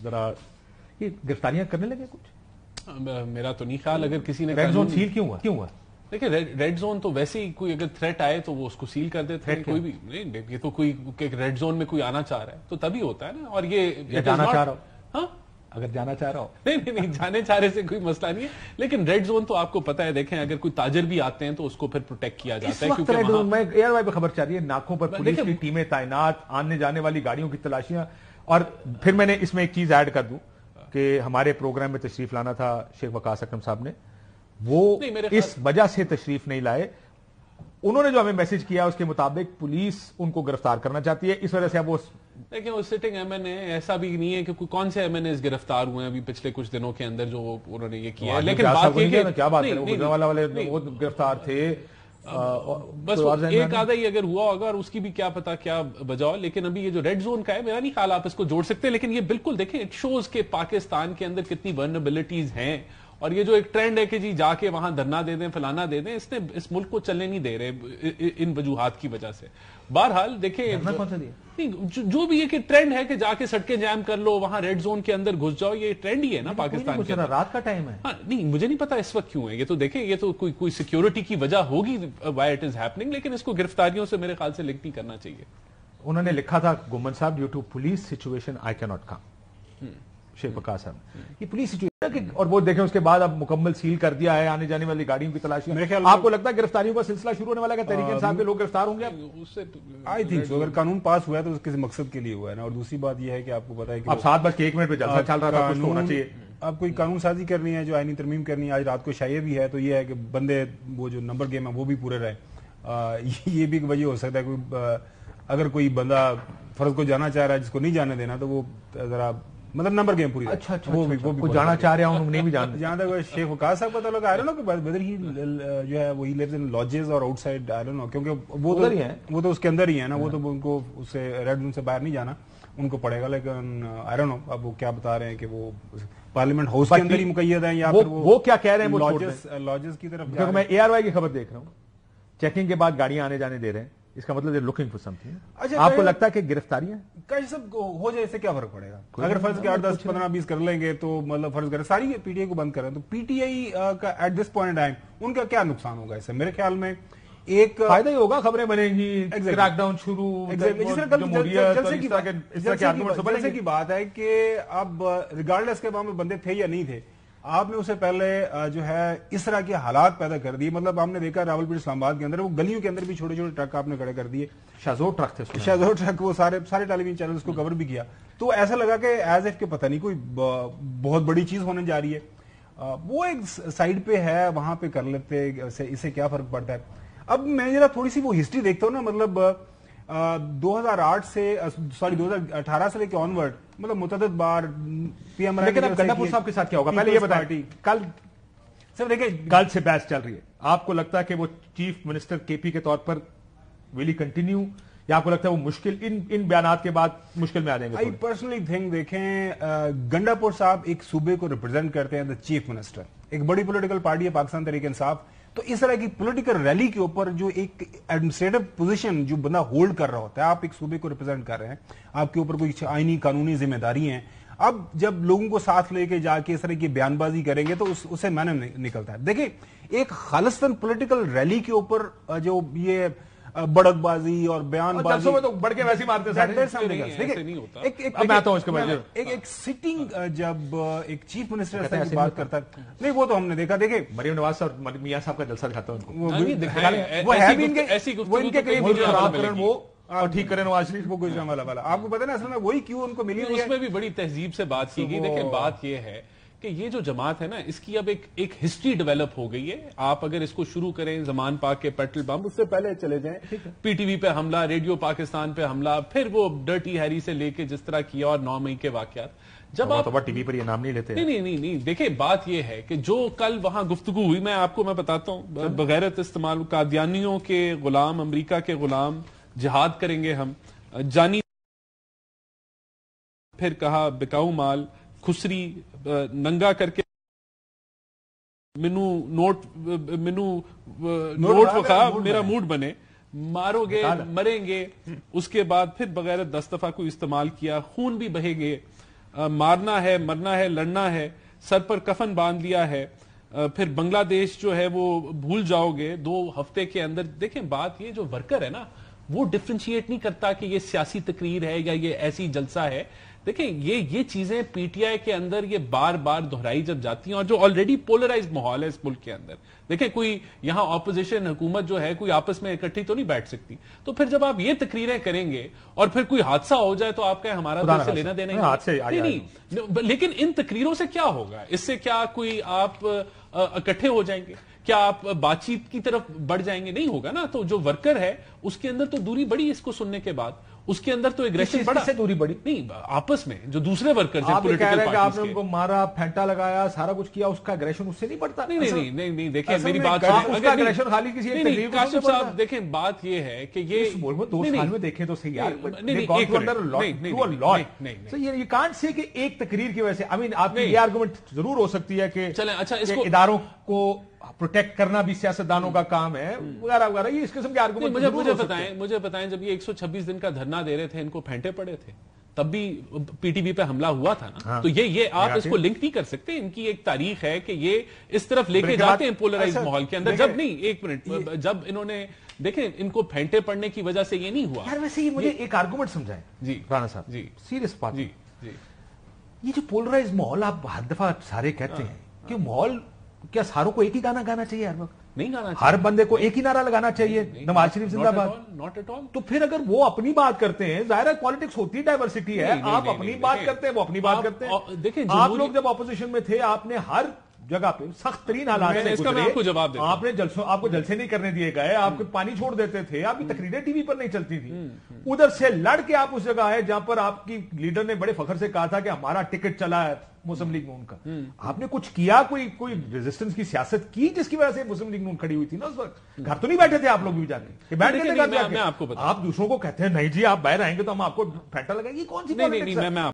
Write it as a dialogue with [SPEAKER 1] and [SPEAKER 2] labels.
[SPEAKER 1] ذرا یہ گرفتاریاں کرنے لگے کچھ؟
[SPEAKER 2] میرا تو نہیں خیال. اگر کسی نے
[SPEAKER 1] ریڈ زون سیل کیوں ہوا؟
[SPEAKER 2] دیکھیں ریڈ زون تو ویسے ہی کوئی اگر تھریٹ آئے تو وہ اس کو سیل کر دیتے ہیں. کوئی بھی نہیں, یہ تو کوئی ریڈ زون میں کوئی آنا چاہ رہا ہے تو تبھی ہوتا ہے نا. اور یہ
[SPEAKER 1] جانا چاہ رہا ہو,
[SPEAKER 2] ہاں
[SPEAKER 1] اگر جانا چاہ رہا ہو
[SPEAKER 2] نہیں جانے چاہ رہے سے کوئی مسئلہ نہیں ہے, لیکن ریڈ زون تو آپ کو پتا ہے. دیکھیں اگر کوئی تاجر بھی آتے ہیں تو اس کو پھر پروٹیکٹ کیا جاتا ہے.
[SPEAKER 1] کیونکہ ایئر وائی پہ خبر چل رہی ہے ناکوں پر پولیس کی ٹیمیں تعینات, آنے جانے والی گاڑیوں کی تلاشیاں. اور پھر میں نے اس میں ایک چیز ایڈ کر دوں کہ ہمارے پروگرام میں تشریف لانا تھا شیخ وقاص اکرم صاحب نے, وہ اس وجہ سے تشریف نہیں لائے. انہوں نے جو ہمیں میسج کیا اس کے مطابق پولیس ان کو گرفتار کرنا چاہتی ہے, اس وجہ سے اب وہ
[SPEAKER 2] دیکھیں وہ سٹنگ ایم این اے, ایسا بھی نہیں ہے کہ کون سے ایم این اے گرفتار ہوئے ہیں ابھی پچھلے کچھ دنوں کے اندر جو انہوں نے یہ کیا ہے. لیکن بات یہ کہ
[SPEAKER 1] کیا بات ہے والے وہ گرفتار تھے,
[SPEAKER 2] بس ایک آدھا ہی اگر ہوا ہوگا اور اس کی بھی کیا پتا کیا بجاؤ. لیکن ابھی یہ جو ریڈ زون کا ہے میرا نہیں خیال آپ اس کو جوڑ سکتے. لیکن یہ بالکل دیکھیں اٹ شوز کہ پاکستان کے اندر کتنی ورنبلٹیز ہیں. اور یہ جو ایک ٹرینڈ ہے کہ جی جا کے وہاں دھرنا دے دیں فلانا دے دیں, اس نے اس ملک کو چلنے نہیں دے رہے ان وجوہات کی وجہ سے. بہرحال دیکھیں جو بھی یہ کہ ٹرینڈ ہے کہ جا کے سڑکیں جام کر لو, وہاں ریڈ زون کے اندر گھس جاؤ, یہ ٹرینڈ ہی ہے نا پاکستان کے اندر.
[SPEAKER 1] رات کا ٹائم ہے.
[SPEAKER 2] ہاں نہیں مجھے نہیں پتا اس وقت کیوں ہے یہ, تو دیکھیں یہ تو کوئی سیکیورٹی کی وجہ ہوگی وائی اٹ از ہیپننگ, لیکن اس کو گرفتاریوں سے میرے خیال سے لنک نہیں کرنا چاہیے.
[SPEAKER 1] انہوں نے لکھا تھا گومن صاحب due to police situation I could not کم. شیخ وقاص صاحب یہ پولیس سچویشن, اور وہ دیکھیں اس کے بعد اب مکمل سیل کر دیا ہے آنے جانے والی گاڑیوں کی تلاشی. آپ کو لگتا ہے گرفتاریوں کا سلسلہ شروع ہونے والا ہے کہ تحریک انصاف کے لوگ گرفتار ہوں گے؟
[SPEAKER 3] I think so. اگر قانون پاس ہوا ہے تو کسی مقصد کے لیے ہوا ہے نا. اور دوسری بات یہ ہے کہ آپ کو پتا ہے کہ
[SPEAKER 1] اب 7:01 پہ جلسہ چل رہا تھا, کچھ تو ہونا چاہیے.
[SPEAKER 3] اب کوئی قانون سازی کرنی ہے, جو آئینی ترمیم کرنی ہے, آج رات کو شائع بھی ہے, تو یہ ہے کہ بندے وہ جو نمبر گیم ہے وہ بھی پورے رہے. یہ بھی ایک وجہ ہو سکتا ہے کوئی اگر کوئی بندہ فرض کو جانا چاہ رہا ہے جس کو نہیں جانے دینا تو وہ ذرا مطلب نمبر گیم پوری.
[SPEAKER 1] اچھا وہ بھی جانا چاہ رہا ہوں, نہیں بھی جانا.
[SPEAKER 3] جہاں تک شیخ وقاص صاحب پتہ لگا, آئی ڈونٹ نو کہ whether he جو ہے وہ ہی lives in lodges اور آؤٹ سائڈ, آئی ڈونٹ نو, کیونکہ وہ تو اس کے اندر ہی ہے نا, وہ تو ان کو اس سے ریڈ زون سے باہر نہیں جانا ان کو پڑے گا. لیکن آئی ڈونٹ نو اب وہ کیا بتا رہے ہیں کہ وہ پارلیمنٹ ہاؤس کے اندر ہی مقید ہیں یا پھر
[SPEAKER 1] وہ کیا کہہ رہے ہیں
[SPEAKER 3] لاجز کی طرف.
[SPEAKER 1] کیونکہ میں اے آر وائی کی خبر دیکھ رہا ہوں, چیکنگ کے بعد گاڑیاں آنے جانے دے رہے ہیں, اس کا مطلب لوکنگ فور سم تھنگ. آپ کو لگتا ہے کہ گرفتاریاں
[SPEAKER 3] سب ہو جائے, اس سے کیا فرق پڑے گا؟ اگر فرض کے 8, 10, 15, 20 کر لیں گے تو مطلب فرض کریں ساری پی ٹی آئی کو بند کریں تو پی ٹی آئی کا ایٹ دس پوائنٹ ٹائم ان کا کیا نقصان ہوگا؟ اس سے میرے خیال میں ایک
[SPEAKER 1] فائدہ ہی ہوگا, خبریں بنیں گی, کریک ڈاؤن شروع.
[SPEAKER 3] جلسے کی بات ہے کہ اب ریگارڈلیس کے وہاں میں بندے تھے یا نہیں تھے, آپ نے اسے پہلے جو ہے اس طرح کے حالات پیدا کر دیے. مطلب ہم نے دیکھا راولپنڈی اسلام آباد کے اندر وہ گلیوں کے اندر بھی چھوٹے چھوٹے ٹرک آپ نے کھڑے کر دیے.
[SPEAKER 1] شاہزور ٹرک تھے,
[SPEAKER 3] شاہزور ٹرک, وہ سارے ٹیلی ویژن چینل اس کو کور بھی کیا. تو ایسا لگا کہ ایز ایف کے پتہ نہیں کوئی بہت بڑی چیز ہونے جا رہی ہے. وہ ایک سائڈ پہ ہے, وہاں پہ کر لیتے, اسے کیا فرق پڑتا ہے. اب میں ذرا تھوڑی سی وہ ہسٹری دیکھتا ہوں نا, مطلب 2008 سے 2018 سے لے کے آنورڈ مطلب متعدد بار پی ایم.
[SPEAKER 1] لیکن اب گنڈا پور صاحب کے ساتھ کیا ہوگا پہلے یہ بتائیں. کل سر دیکھیں کل سے بحث چل رہی ہے, آپ کو لگتا ہے کہ وہ چیف منسٹر کے پی کے طور پر ویلی کنٹینیو, یا آپ کو لگتا ہے وہ مشکل ان بیانات کے بعد مشکل میں آ جائیں گے؟
[SPEAKER 3] آئی پرسنلی تھنک دیکھیں گنڈا پور صاحب ایک صوبے کو ریپرزینٹ کرتے ہیں, دا چیف منسٹر, ایک بڑی پولیٹیکل پارٹی ہے پاکستان تحریک انصاف. تو اس طرح کی پولیٹیکل ریلی کے اوپر جو ایک ایڈمنسٹریٹو پوزیشن جو بندہ ہولڈ کر رہا ہوتا ہے, آپ ایک صوبے کو ریپرزینٹ کر رہے ہیں, آپ کے اوپر کوئی آئینی قانونی ذمہ داری ہیں. اب جب لوگوں کو ساتھ لے کے جا کے اس طرح کی بیان بازی کریں گے تو اسے معنی نکلتا ہے. دیکھیں ایک خالصتاً پولیٹیکل ریلی کے اوپر جو یہ بڑک بازی اور بیان بازی
[SPEAKER 1] تو بڑھ کے ویسے مارتے
[SPEAKER 3] ایک سٹنگ جب ایک چیف منسٹر ایسی بات کرتا ہے, نہیں وہ تو ہم نے دیکھا. دیکھیں
[SPEAKER 1] مریم نواز اور میاں صاحب کا جلسہ دکھاتا ہوں, وہ ٹھیک کریں نواز شریف,
[SPEAKER 3] وہ گجران والا آپ کو پتا نا اصل میں وہی کیوں ان کو ملی.
[SPEAKER 2] اس میں بھی بڑی تہذیب سے بات کی گئی. دیکھیں بات یہ ہے کہ یہ جو جماعت ہے نا, اس کی اب ایک ہسٹری ڈیولپ ہو گئی ہے. آپ اگر اس کو شروع کریں زمان پاک کے پیٹرول پمپ, اس سے پہلے چلے جائیں پی ٹی وی پہ حملہ, ریڈیو پاکستان پہ حملہ, پھر وہ ڈرٹی ہیری سے لے کے جس طرح کیا, اور 9 مئی کے واقعات. جب آپ
[SPEAKER 1] ٹی وی پر یہ نام نہیں لیتے.
[SPEAKER 2] نہیں دیکھیں بات یہ ہے کہ جو کل وہاں گفتگو ہوئی, میں آپ کو بتاتا ہوں بغیرت استعمال, قادیانیوں کے غلام, امریکہ کے غلام, جہاد کریں گے ہم, جانی, پھر کہا بکاؤ مال, خسری ننگا کر کے نوٹ وقا میرا موڈ بنے, مارو گے مریں گے. اس کے بعد پھر بغیر 10 دفعہ کو استعمال کیا, خون بھی بہے گے. مارنا ہے، مرنا ہے، لڑنا ہے، سر پر کفن باندھ لیا ہے، پھر بنگلہ دیش جو ہے وہ بھول جاؤ گے 2 ہفتے کے اندر. دیکھیں بات یہ جو ورکر ہے نا وہ ڈفرینشیٹ نہیں کرتا کہ یہ سیاسی تقریر ہے یا یہ ایسی جلسہ ہے. دیکھیں یہ چیزیں پی ٹی آئی کے اندر یہ بار بار دہرائی جب جاتی ہیں، اور جو آلریڈی پولرائز ماحول ہے اس ملک کے اندر، دیکھیں کوئی یہاں اپوزیشن حکومت جو ہے کوئی آپس میں اکٹھی تو نہیں بیٹھ سکتی. تو پھر جب آپ یہ تقریریں کریں گے اور پھر کوئی حادثہ ہو جائے تو آپ کا ہمارا تو اس سے لینا دینا نہیں. لیکن ان تقریروں سے کیا ہوگا؟ اس سے کیا کوئی آپ اکٹھے ہو جائیں گے؟ کیا آپ بات چیت کی طرف بڑھ جائیں گے؟ نہیں ہوگا نا. تو جو ورکر ہے اس کے اندر تو دوری بڑی، اس کو سننے کے بعد اس کے اندر تو ایگریشن بڑا
[SPEAKER 1] سے دوری بڑی
[SPEAKER 2] نہیں آپس میں. جو دوسرے ورکر ہیں
[SPEAKER 1] پولیٹیکل پارٹیز کے، آپ نے ان کو مارا، پھینٹا لگایا، سارا کچھ کیا، اس کا ایگریشن اس سے نہیں بڑھتا.
[SPEAKER 2] نہیں دیکھیں میری بات
[SPEAKER 1] ایگریشن خالی کسی ایک تقریر
[SPEAKER 2] کاشف صاحب، دیکھیں بات یہ ہے کہ یہ
[SPEAKER 1] اس ملک میں 2 سال میں دیکھیں تو صحیح یہ کانٹ سے کہ ایک تقریر کی وجہ سے آپ کی یہ آرگومنٹ ضرور ہو سکتی ہے کہ اداروں کو پروٹیکٹ کرنا بھی سیاستدانوں کا کام ہے وغیرہ وغیرہ. یہ اس قسم کے آرگومنٹ
[SPEAKER 2] مجھے بتائیں جب یہ 126 دن کا دھرنا دے رہے تھے ان کو پھینٹے پڑے تھے تب بھی پی ٹی وی پہ حملہ ہوا تھا نا. تو یہ آپ اس کو لنک نہیں کر سکتے. ان کی ایک تاریخ ہے کہ یہ اس طرف لے کے جاتے ہیں پولرائز ماحول کے اندر. جب نہیں ایک منٹ جب انہوں نے دیکھیں ان کو پھینٹے پڑنے کی وجہ سے یہ نہیں ہوا.
[SPEAKER 1] یار ویسے یہ مجھے ایک آرگومنٹ سمجھائیں جی رانا صاحب، جی سیریس بات.
[SPEAKER 2] جی
[SPEAKER 1] یہ جو پولرائز ماحول آپ ہر دفعہ سارے کہتے ہیں کہ ماحول کیا ساروں کو ایک ہی گانا گانا چاہیے ہر وقت؟
[SPEAKER 2] نہیں گانا چاہیے.
[SPEAKER 1] ہر بندے کو ایک ہی نعرہ لگانا چاہیے نواز شریف زندہ باد؟
[SPEAKER 2] Not at all.
[SPEAKER 1] تو پھر اگر وہ اپنی بات کرتے ہیں، ظاہر ہے پالیٹکس ہوتی ہے، ڈائیورسٹی ہے، آپ اپنی بات کرتے ہیں وہ اپنی بات کرتے ہیں.
[SPEAKER 2] دیکھیں
[SPEAKER 1] آپ لوگ جب اپوزیشن میں تھے آپ نے ہر جگہ پہ سخت ترین حالات سے گزرے. آپ نے آپ کو جلسے نہیں کرنے دیے گئے، آپ کو پانی چھوڑ دیتے تھے، آپ کی تقریریں ٹی وی پر نہیں چلتی تھی. ادھر سے لڑ کے آپ اس جگہ آئے جہاں پر آپ کی لیڈر نے بڑے فخر سے کہا تھا کہ ہمارا ٹکٹ چلا ہے مسلم لیگ نون کا. آپ نے کچھ کیا، کوئی ریزسٹنس کی سیاست کی جس کی وجہ سے مسلم لیگ نون کھڑی ہوئی تھی نا اس وقت؟ گھر تو نہیں بیٹھے تھے آپ لوگ بھی جا کے بیٹھ کے. آپ دوسروں کو کہتے ہیں نہیں جی آپ باہر آئیں گے تو ہم آپ کو پھینٹا لگائیں گے. کون سی